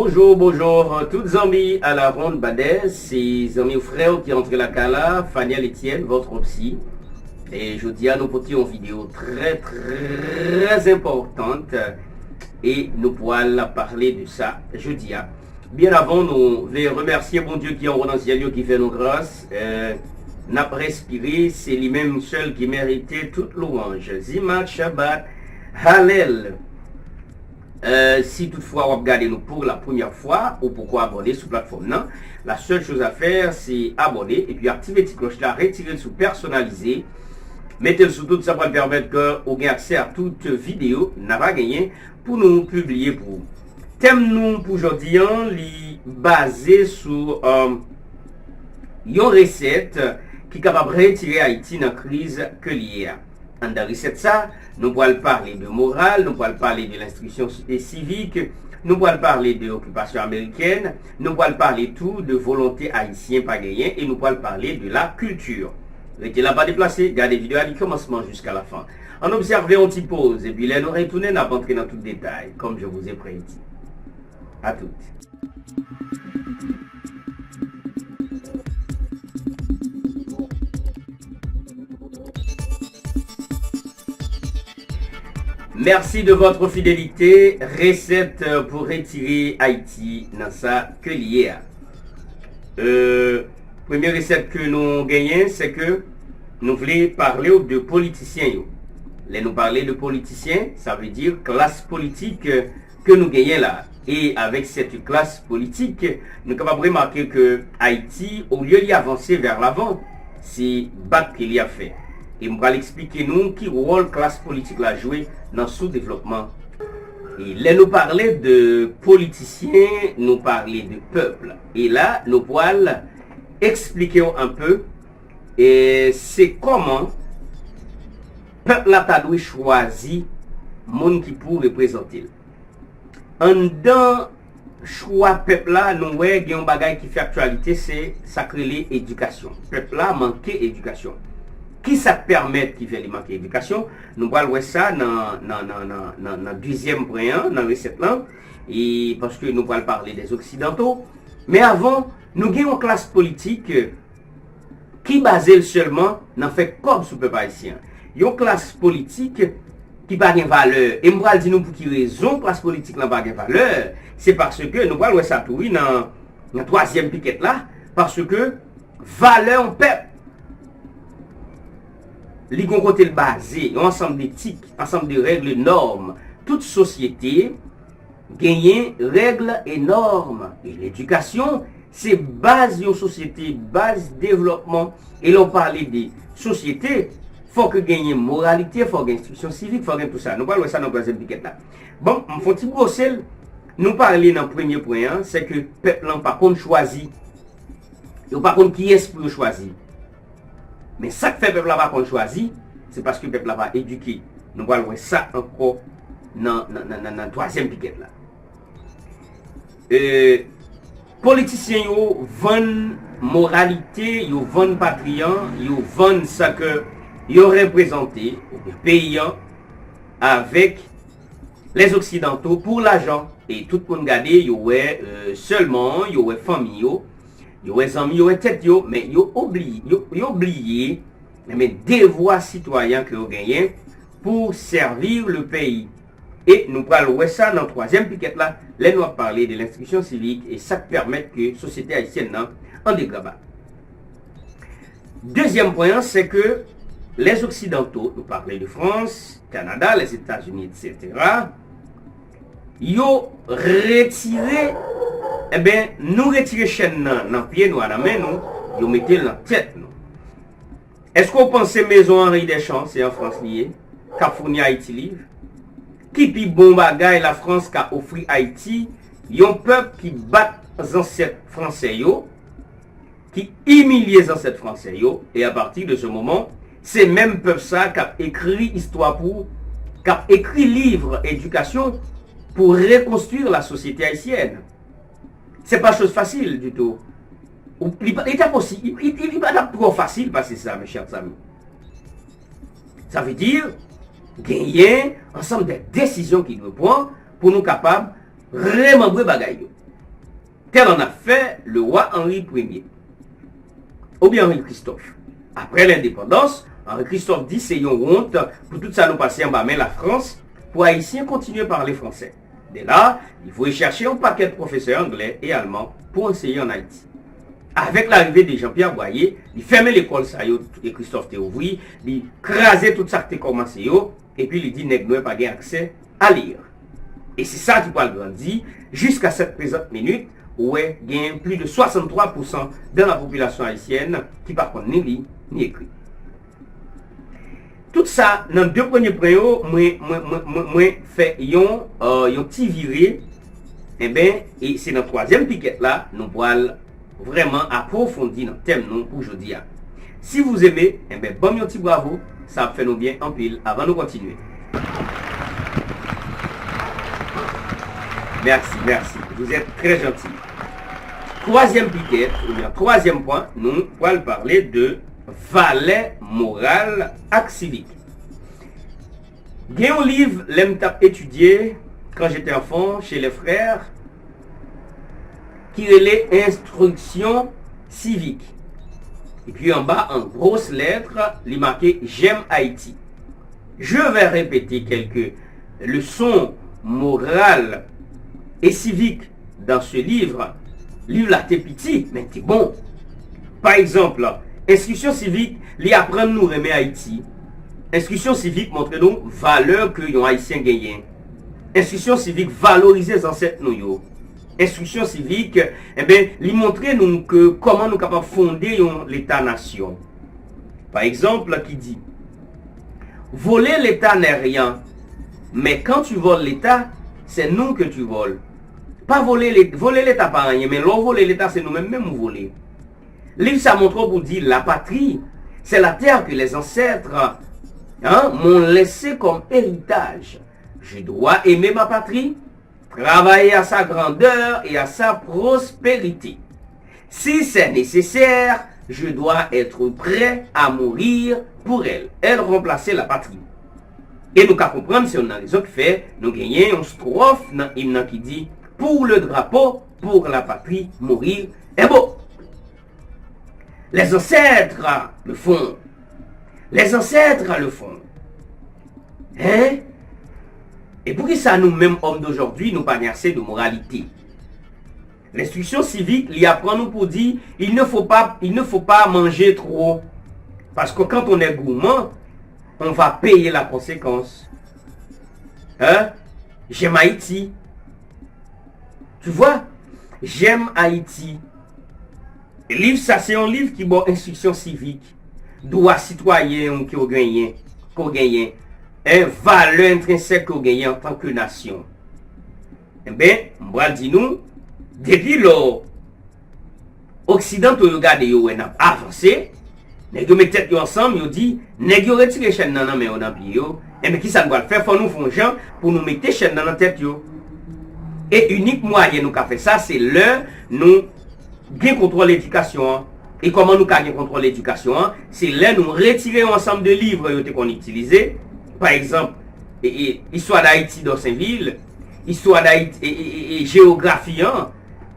Bonjour, bonjour, toutes amis à la ronde Badès, c'est amis ou frères qui entrent la cala, Faniel Etienne, votre psy. Et je dis à nos petits en vidéo très importante et nous pourrons parler de ça jeudi. Bien avant, nous voulons remercier bon Dieu qui est en ciel qui fait nos grâces. N'a pas respiré, c'est lui-même seul qui méritait toute louange. Zimat Shabbat, Hallel. Si toutefois vous regardez nous pour la première fois ou pourquoi abonner sur la plateforme, non, la seule chose à faire c'est abonner et puis activer la cloche là, retirer le sous personnalisé, mettez le sous tout ça pour permettre que vous ayez accès à toute vidéo n'a pas gagné pour nous publier pour thème nous pour aujourd'hui basé sur une recette qui est capable de retirer Haïti dans la crise que liée. Dans la recette ça, nous pourrons parler de morale, nous pourrons parler de l'instruction civique, nous pourrons parler de l'occupation américaine, nous pourrons parler tout de volonté haïtienne pas gagner et nous pourrons parler de la culture. Restez là-bas déplacé, gardez la vidéo du commencement jusqu'à la fin. En observant une petite pause et puis là nous retournons à rentrer dans tout le détail, comme je vous ai prédit. À toutes. Merci de votre fidélité. Recette pour retirer Haïti dans sa que lié. Première recette que nous gagnons, c'est que nous voulons parler de politiciens. Là, nous parler de politiciens, ça veut dire classe politique que nous gagnons là. Et avec cette classe politique, nous sommes capables de remarquer que Haïti, au lieu d'avancer vers l'avant, c'est battre qu'il y a fait. Et je vais expliquer nous qui rôle classe politique a joué dans le sous-développement. Et là, nous parler de politiciens, nous parler de peuple. Et là, nous pourrons expliquer un peu et c'est comment peuple a dû choisir monde qui pour représenter. En dans choix peuple là, nous voyons un bagage qui fait actualité, c'est sacré l'éducation. Peuple là manquait éducation. Qui ça permet qui fait manquer d'éducation? Nous allons voir ça dans le deuxième point, dans le recette là, et parce que nous allons parler des Occidentaux. Mais avant, nous avons une classe politique qui basée seulement dans fait comme sous peuple haïtien. Il y a une classe politique qui n'a pas de valeur. Et nous allons dire pour quelle raison la classe politique n'a pas de valeur. C'est parce que nous allons voir ça tout dans la troisième piquette là, parce que valeur en peuple. Les côté basé, un ensemble d'éthiques, ensemble de règles et normes. Toute société gagne règles et normes. Et l'éducation, c'est base de société, base développement. Et l'on parlait des sociétés, il faut que gagne moralité, il faut gagner instruction civique, il faut gagner tout ça. Nous parlons de ça dans la troisième piquette là. Bon, on fait un petit brosser. Nous parlons dans le premier point, c'est que le peuple n'a pas contre choisi. Il n'y a pas contre qui est pour choisir. Mais ça que fait le peuple n'a pas choisi, c'est parce que le peuple n'a pas éduqué. Nous allons voir ça encore dans la troisième piquette là. Politiciens vendent moralité, ils vendent patriote, ils vendent ça que ils ont représenté au pays avec les Occidentaux pour l'argent. Et tout le monde regarde, ils ont seulement, ils ont famille. Yo les amis, yo tête yo, mais yo oublié mais devoir citoyen que vous gagnez pour servir le pays. Et nous parlons de ça dans la troisième piquette là, là nous allons parler de l'instruction civique et ça permet que la société haïtienne en dégrade. Deuxième point, c'est que les Occidentaux, nous parlons de France, Canada, les États-Unis, etc., ils ont retiré. Eh bien, nous retirons chaîne dans le pied, nous, à la main, nous mettons dans la tête. Est-ce qu'on pense que Maison Henri Deschamps, c'est en France lié, qui a fourni Haïti livre, qui puis bon bagaille la France qui a offert Haïti, il y a un peuple qui bat les ancêtres français, qui humilie les ancêtres français, et à partir de ce moment, c'est même peuple ça qui a écrit histoire pour, qui a écrit livre éducation pour reconstruire la société haïtienne. C'est pas chose facile du tout. Il n'est possible. Il n'est pas trop facile passer ça, mes chers amis. Ça veut dire gagner ensemble des décisions qu'il doit prendre pour nous capables de remembrer bagaille. tel en a fait le roi Henri Ier, ou bien Henri Christophe. Après l'indépendance, Henri Christophe dit c'est une honte pour tout ça nous passer en bas, mais la France, pour Haïtiens continuer à parler français. Dès là, il faut y chercher un paquet de professeurs anglais et allemands pour enseigner en Haïti. Avec l'arrivée de Jean-Pierre Boyer, il fermait l'école ça et Christophe Théouvry, il crasait tout ça qui a commencé et puis il dit nèg nous pas accès à lire. Et c'est ça qui parle grandi jusqu'à cette présente minute où il y a plus de 63% de la population haïtienne qui par contre ni lit ni écrit. Tout ça, dans les deux premiers points, moi fait un petit viré, et c'est dans le troisième piquet là, nous pourrons vraiment approfondir dans le thème nous pour aujourd'hui. Si vous aimez, bon petit bravo, ça fait nous bien en pile avant de continuer. Merci, vous êtes très gentil. Troisième piquet, ou bien troisième point, nous allons parler de valet moral et civique. Il y a un livre que j'ai étudié quand j'étais enfant chez les frères qui est les instructions civiques. Et puis en bas, en grosses lettres, il est marqué J'aime Haïti. Je vais répéter quelques leçons morales et civiques dans ce livre. Livre là, t'es petit, mais t'es bon. Par exemple, instruction civique, li apprendre nous remet Haïti. Instruction civique montre nous valeur que les Haïtiens gagnent. Instruction civique valoriser les ancêtres nous. Instruction civique, li montrer nous que comment nous capables fonder l'État-nation. Par exemple, qui dit voler l'État n'est rien, mais quand tu voles l'État, c'est nous que tu voles. Pas voler l'État par rien, mais l'on voler l'État, c'est nous-mêmes même voler. Livre ça montre pour dire la patrie, c'est la terre que les ancêtres m'ont laissé comme héritage. Je dois aimer ma patrie, travailler à sa grandeur et à sa prospérité. Si c'est nécessaire, je dois être prêt à mourir pour elle. Elle remplaçait la patrie. Et nous qu'à comprendre, si on a les autres faits, nous gagnons une strophe dans l'hymne qui dit pour le drapeau, pour la patrie, mourir est beau. Les ancêtres le font. Les ancêtres le font. Hein? Et pour que ça, nous-mêmes, hommes d'aujourd'hui, nous pas assez de moralité. L'instruction civique, il apprend nous pour dire, il ne faut pas manger trop. Parce que quand on est gourmand, on va payer la conséquence. Hein? J'aime Haïti. Tu vois? J'aime Haïti. Le livre, ça c'est un livre qui bon instruction civique. Droit citoyen qui ont gagné. Valeur intrinsèque qu'on gagne en tant que nation. Eh bien, on va dire nous, depuis l'Occident, on regarde, on a avancé, on met tête ensemble, on dit, on retire les chaînes dans la main, on a pied, et bien qui ça doit faire, faut nous faire gens pour nous mettre les chaînes dans la tête. Et unique moyen nous faire ça, c'est nous bien contrôler l'éducation. Et comment nous gagnons contrôle l'éducation, c'est là nous retirer un ensemble de livres qu'on utilisait. Par exemple, histoire d'Haïti dans Saint-Ville, histoire d'Haïti et géographie,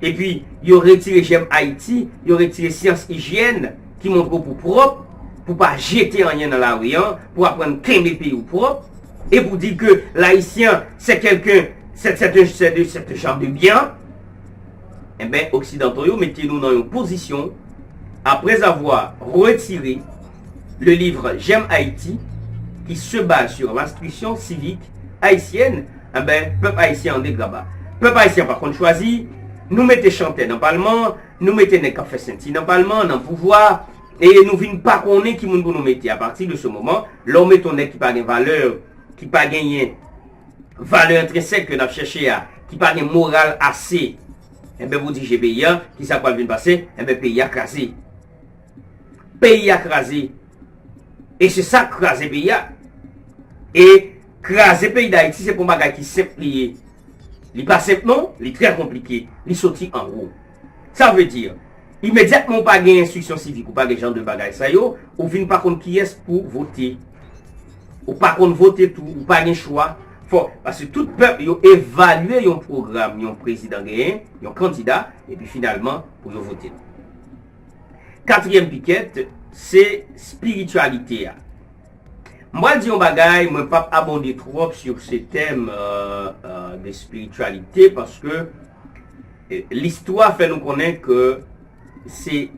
et puis il retiré J'aime Haïti, il retiré sciences hygiène qui montre pour propre, pour pas jeter rien dans la rue, pour apprendre qu'un pays ou propre, et pour dire que l'haïtien c'est quelqu'un, c'est ce genre de bien. Eh bien, occidentaux, mettez-nous dans une position, après avoir retiré le livre J'aime Haïti, qui se base sur l'instruction civique haïtienne, eh bien, peuple haïtien en dégraba. Peuple haïtien, par contre, choisi, nous mettez chanter dans le Parlement, nous mettez des cafés senti dans le Parlement, dans le pouvoir, et nous ne venons pas connaître qui nous mettez. À partir de ce moment, l'homme met on est qui pas de valeur, qui pas gagné valeur intrinsèque que nous avons cherché à, qui pas de morale assez. Eh bien, vous dites, j'ai payé, qui ça va venir passer? Eh bien, pays à craser. Pays à craser. Et c'est ça, craser pays. Et craser pays d'Haïti, c'est pour un bagage qui est simple. Il n'est pas simple, non? Il est très compliqué. Il sortit en haut. Ça veut dire, immédiatement, pas de instruction civique ou pas de genre de bagage. Ça y est, ou vient par contre qui est pour voter. Ou par contre voter tout, ou pas de choix. Parce que tout peuple a évalué un programme, un président gagné, un candidat, et puis finalement, pour voter. Quatrième piquette, c'est spiritualité. Moi, je dis un bagage, je ne vais pas abonder trop sur ce thème de spiritualité parce que l'histoire fait nous connaître que c'est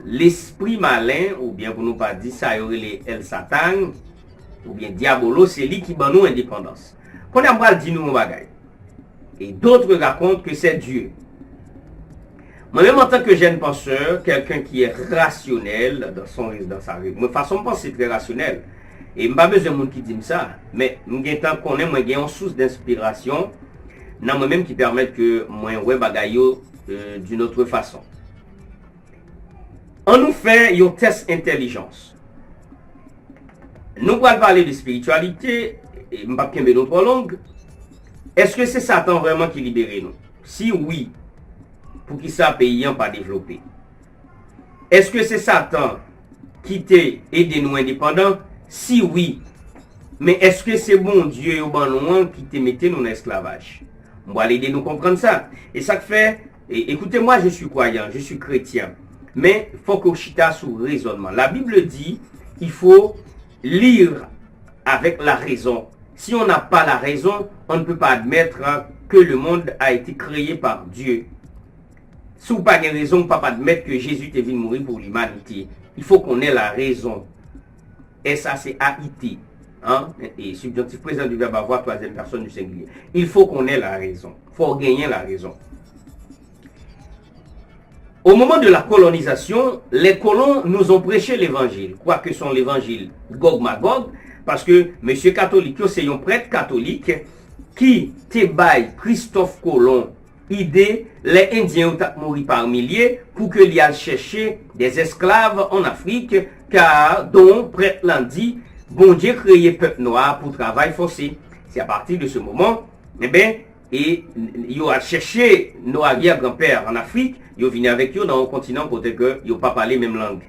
l'esprit malin, ou bien pour nous pas dire ça, il y aurait el Satan, ou bien Diabolo, c'est lui qui bat nous indépendance. Qu'on a pas dit nous un bagage. Et d'autres racontent que c'est Dieu. Moi-même, en tant que jeune penseur, quelqu'un qui est rationnel dans sa vie, ma façon de penser très rationnelle. Et je n'ai pas besoin de monde qui dit ça, mais j'ai tant qu'on est, moi, j'ai une source d'inspiration, dans moi-même qui permet que moi, ouais, bagaille d'une autre façon. On nous fait un test intelligence. Nous allons parler de spiritualité, et je ne vais pas prendre notre langue. Est-ce que c'est Satan vraiment qui libère nous? Si oui, pour qui ça paysan pas développé. Est-ce que c'est Satan qui t'a aidé nous indépendants? Si oui, mais est-ce que c'est bon Dieu ou bon nous qui te mette nous en esclavage? On va aider nous comprendre ça. Et ça fait, écoutez-moi, je suis croyant, je suis chrétien, mais il faut que chita sous raisonnement. La Bible dit, il faut lire avec la raison. Si on n'a pas la raison, on ne peut pas admettre que le monde a été créé par Dieu. Si vous n'avez pas de raison, on ne peut pas admettre que Jésus est venu mourir pour l'humanité. Il faut qu'on ait la raison. S-A-C-A-I-T. Hein? Et subjonctif présent du verbe avoir, troisième personne du singulier. Il faut qu'on ait la raison. Il faut gagner la raison. Au moment de la colonisation, les colons nous ont prêché l'évangile. Quoi que sont l'évangile Gog-Magog, parce que M. Catholique, c'est un prêtre catholique qui te baille Christophe Colomb idée les Indiens ont mouru par milliers pour que l'y aille chercher des esclaves en Afrique, car dont prêtre l'en dit, bon Dieu créé peuple noir pour travail forcé. C'est à partir de ce moment, eh bien, et ils ont cherché nos arrière-grands-pères en Afrique, ils ont venu avec eux dans un continent côté que ils n'ont pas parlé même langue.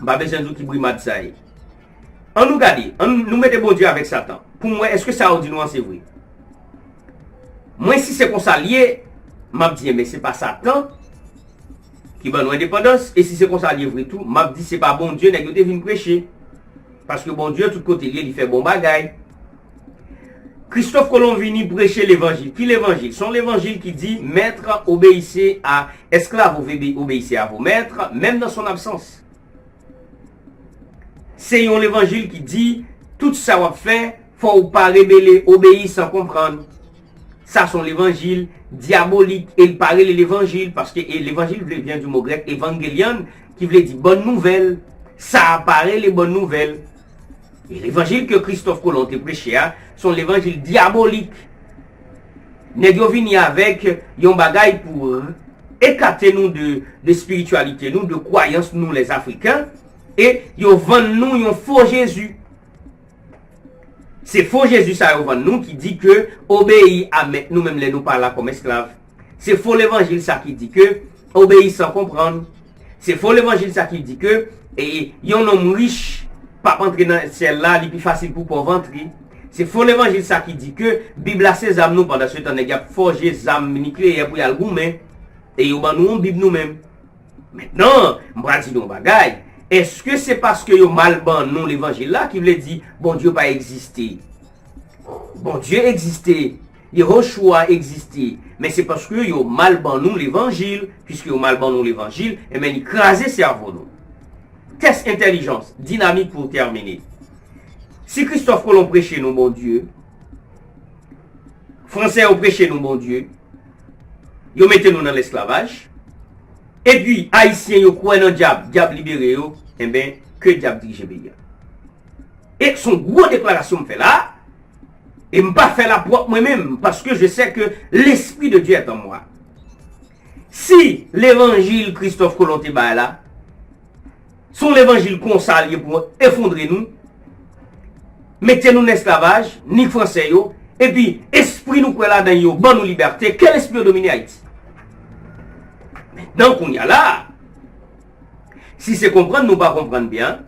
Pas besoin de qui briment ça. On nous garde, on nous met bon Dieu avec Satan. Pour moi, est-ce que ça dit nous c'est vrai? Moi, si c'est comme ça lié, m'a dit, mais c'est pas Satan qui va nous indépendance. Et si c'est comme ça lié vrai tout, m'a dit, c'est pas bon Dieu, n'est-ce que venu prêcher. Parce que bon Dieu, tout côté lié, il fait bon bagaille. Christophe Colomb vient prêcher l'évangile. Qui l'évangile? Son l'évangile qui dit, maître, obéissez à, esclave, obéissez à vos maîtres, même dans son absence. C'est l'évangile qui dit, tout ça va faire, faut pas rébeller, obéir sans comprendre. Ça, c'est l'évangile diabolique. Et il parlait de l'évangile parce que l'évangile vient du mot grec évangélion qui veut dire bonne nouvelle. Ça apparaît les bonnes nouvelles. Et l'évangile que Christophe Colomb a prêché, sont l'évangile diabolique. Nous venons avec un bagaille pour écarter nous de spiritualité, nous de croyance, nous les Africains, et ils vendent nous un faux Jésus. C'est faux Jésus ça nous qui dit que obéir à nous-mêmes les nous pas là comme esclaves. C'est faux l'évangile ça qui dit que obéir sans comprendre. C'est faux l'évangile ça qui dit que et un homme riche pas entrer dans celle-là, il est plus facile pour pauvre entrer. C'est faux l'évangile ça qui dit que Bible a ses âmes nous pendant ce temps il y a forgé des âmes nucléaires pour y aller goumer et nous on Bible nous-mêmes. Maintenant, moi dis nous bagaille. Est-ce que c'est parce que yo mal ban non l'évangile là qui veut dire bon Dieu pas existé? Bon Dieu existait, Yehoshua existait, mais c'est parce que yo mal ban nous l'évangile, puisque yo mal ban nous l'évangile, et bien il crase cerveau nous. Test intelligence, dynamique pour terminer. Si Christophe Colomb prêchait nous bon Dieu, Français ont prêché nous bon Dieu, yo mettez nous dans l'esclavage, et puis Haïtiens yo croient dans diable, diable libéré yo, et bien que diable dirige pays. Et son gros déclaration me fait là, et je ne pas faire la propre moi-même, parce que je sais que l'Esprit de Dieu est en moi. Si l'évangile Christophe Colomb est là, son l'évangile consacré pour effondrer nous, mettez-nous en esclavage, ni français yo, et puis esprit nous quoi là dans yo, bonne nous liberté, quel esprit domine Haïti? Maintenant qu'on y a là, si c'est comprendre, nous pas comprendre bien,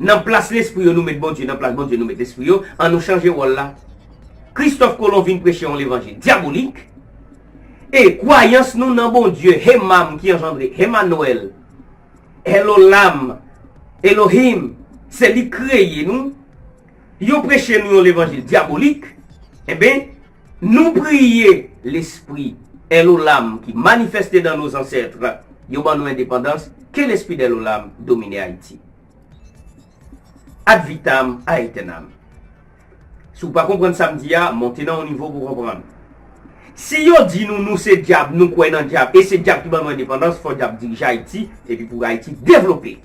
dans place l'esprit nous met bon Dieu, dans place bon Dieu nous met l'esprit, en nous changer rôle là. Christophe Colomb vient prêcher l'évangile diabolique. Et croyance nous dans bon Dieu, Hemam qui engendré Emmanuel, Elolam, Elohim, c'est lui créé nous. Ils ont prêché nous l'évangile diabolique. Eh bien, nous prions l'esprit Elolam qui manifestait dans nos ancêtres, ils ont nous indépendance, que l'esprit d'Elolam domine Haïti. Ad vitam aeternam. Si vous ne comprenez pas samedi, montez dans au niveau pour comprendre. Si vous dit nous c'est diable, nous croyons dans le diable, et c'est diable qui va nous indépendance, il faut diable diriger Haïti, et puis pour Haïti développer.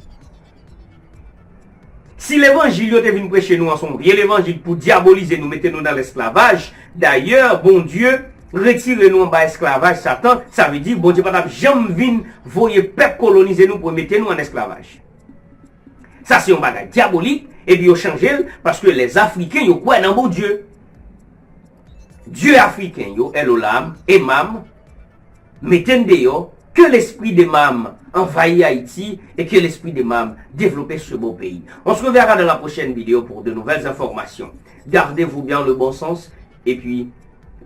Si l'évangile est venu prêcher nous ensemble, il y a l'évangile pour diaboliser nous, mettez nous dans l'esclavage. D'ailleurs, bon Dieu, retirez-nous en bas esclavage, Satan, ça veut dire, bon Dieu, pas jamais venu, voyez peuple coloniser nous pour mettre nous en esclavage. Ça, c'est un bagage diabolique, et puis, ils ont changé parce que les Africains, ils croient dans bon Dieu. Dieu africain, yo, Elolam, Emam, mettez dehors que l'esprit d'Emam envahit Haïti et que l'esprit d'Emam développe ce beau pays. On se reverra dans la prochaine vidéo pour de nouvelles informations. Gardez-vous bien le bon sens et puis,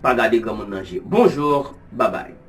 pas garder comme on mange. Bonjour, bye bye.